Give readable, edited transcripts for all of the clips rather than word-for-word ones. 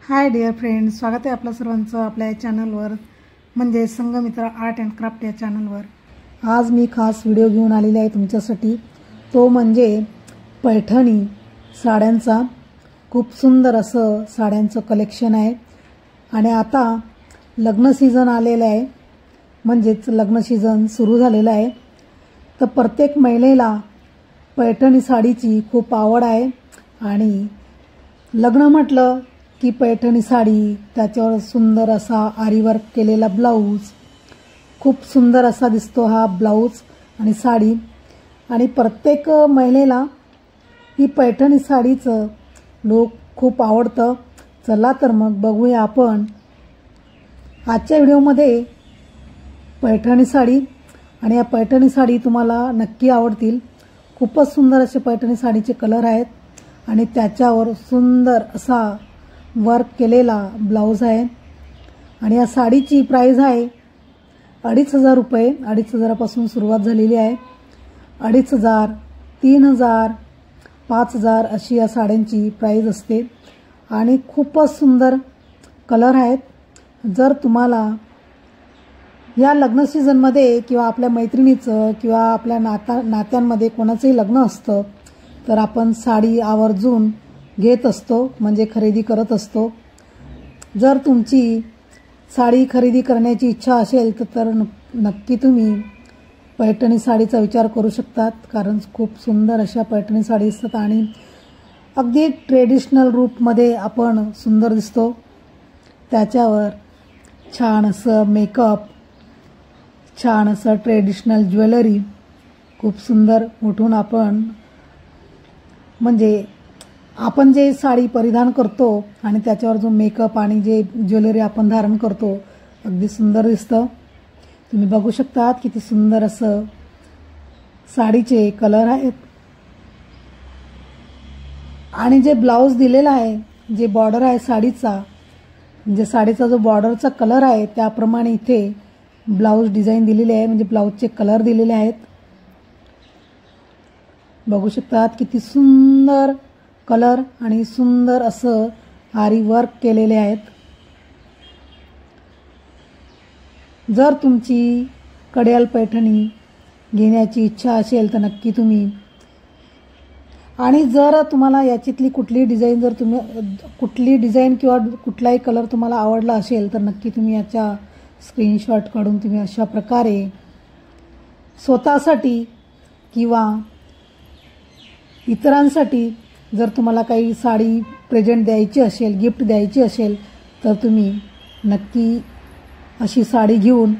Hi dear friends, स्वागत आहे आपल्या सर्वांचं आपल्या या चॅनलवर म्हणजे संगमित्र आर्ट अँड क्राफ्ट या चॅनलवर। आज मी खास व्हिडिओ घेऊन आलेले आहे तुमच्यासाठी। तो म्हणजे पैठणी साड्यांचा खूप सुंदर असं साड्यांचं कलेक्शन आहे। आणि आता लग्न सीजन आलेला आहे, म्हणजेच लग्न सीजन सुरू झालेला आहे। तर प्रत्येक महिलेला पैठणी साडीची खूप आवड आहे आणि लग्न म्हटलं की पैठणी साडी, त्याच्यावर सुंदर असा आरी वर्क केलेला ब्लाऊज, खूप सुंदर असा दिसतो हा ब्लाऊज आणि साडी। आणि प्रत्येक महिलेला ही पैठणी साडीचं लूक खूप आवडतं। चला तर मग बघूया आपण आजच्या व्हिडिओमध्ये पैठणी साडी। आणि या पैठणी साडी तुम्हाला नक्की आवडतील। खूपच सुंदर असे पैठणी साडीचे कलर आहेत आणि त्याच्यावर सुंदर असा वर्क केलेला ब्लाऊज आहे। आणि या साडीची प्राइस आहे 2,500 रुपये। 2,500 पासून सुरुवात झालेली आहे। 2,500, 3,000, 5,000 अशी या साड्यांची प्राइस असते आणि खूपच सुंदर कलर आहेत। जर तुम्हाला या लग्न सीजनमध्ये किंवा आपल्या मैत्रिणीचं किंवा आपल्या नात्यांमध्ये कोणाचंही लग्न असतं तर आपण साडी आवर्जून घेत असतो, म्हणजे खरेदी करत असतो। जर तुमची साडी खरेदी करण्याची इच्छा असेल तर नक्की तुम्ही पैठणी साडीचा विचार करू शकतात, कारण खूप सुंदर अशा पैठणी साडी असतात आणि अगदी ट्रेडिशनल रूपमध्ये आपण सुंदर दिसतो। त्याच्यावर छान असं मेकअप, छान असं ट्रेडिशनल ज्वेलरी, खूप सुंदर उठून आपण म्हणजे आपण जे साडी परिधान करतो आणि त्याच्यावर जो मेकअप आणि जे ज्वेलरी आपण धारण करतो अगदी सुंदर दिसतं। तुम्ही बघू शकता किती सुंदर असं साडीचे कलर आहेत। आणि जे ब्लाऊज दिलेला आहे, जे बॉर्डर आहे साडीचा, म्हणजे साडीचा जो बॉर्डरचा कलर आहे त्याप्रमाणे इथे ब्लाऊज डिझाइन दिलेली आहे, म्हणजे ब्लाऊजचे कलर दिलेले आहेत। बघू शकतात किती सुंदर कलर आणि सुंदर असं आरी वर्क केलेले आहेत। जर तुमची कड्याल पैठणी घेण्याची इच्छा असेल तर नक्की तुम्ही, आणि जर तुम्हाला याच्यातली कुठली डिझाइन किंवा कुठलाही कलर तुम्हाला आवडला असेल तर नक्की तुम्ही याचा स्क्रीनशॉट काढून तुम्ही अशा प्रकारे स्वतःसाठी किंवा इतरांसाठी जर तुम्हाला काही साडी प्रेझेंट द्यायची असेल, गिफ्ट द्यायची असेल तर तुम्ही नक्की अशी साडी घेऊन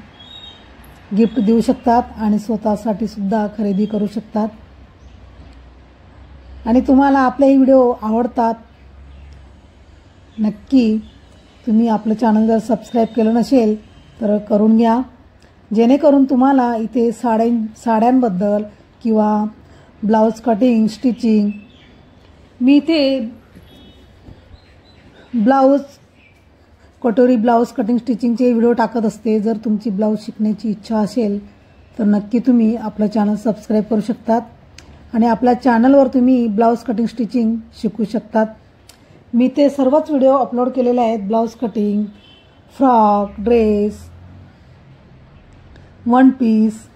गिफ्ट देऊ शकतात आणि स्वतःसाठी सुद्धा खरेदी करू शकतात। आणि तुम्हाला आपले ही व्हिडिओ आवडतात नक्की तुम्ही आपलं चॅनल जर सबस्क्राइब केलं नसेल तर करून घ्या, जेणेकरून तुम्हाला इथे साड्यांबद्दल किंवा ब्लाऊज कटिंग, स्टिचिंग, मी इथे ब्लाऊज कटोरी ब्लाऊज कटिंग स्टिचिंगचे व्हिडिओ टाकत असते। जर तुमची ब्लाऊज शिकण्याची इच्छा असेल तर नक्की तुम्ही आपलं चॅनल सबस्क्राइब करू शकतात आणि आपल्या चॅनलवर तुम्ही ब्लाऊज कटिंग स्टिचिंग शिकू शकतात। मी ते सर्वच व्हिडिओ अपलोड केलेले आहेत, blouse cutting, frock, dress, one piece,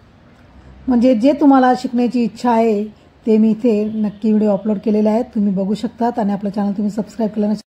म्हणजे जे तुम्हाला शिकण्याची इच्छा आहे ते मी इथे नक्की व्हिडिओ अपलोड केलेले आहेत, तुम्ही बघू शकतात। आणि आपलं चॅनल तुम्ही सबस्क्राइब केलं नसेल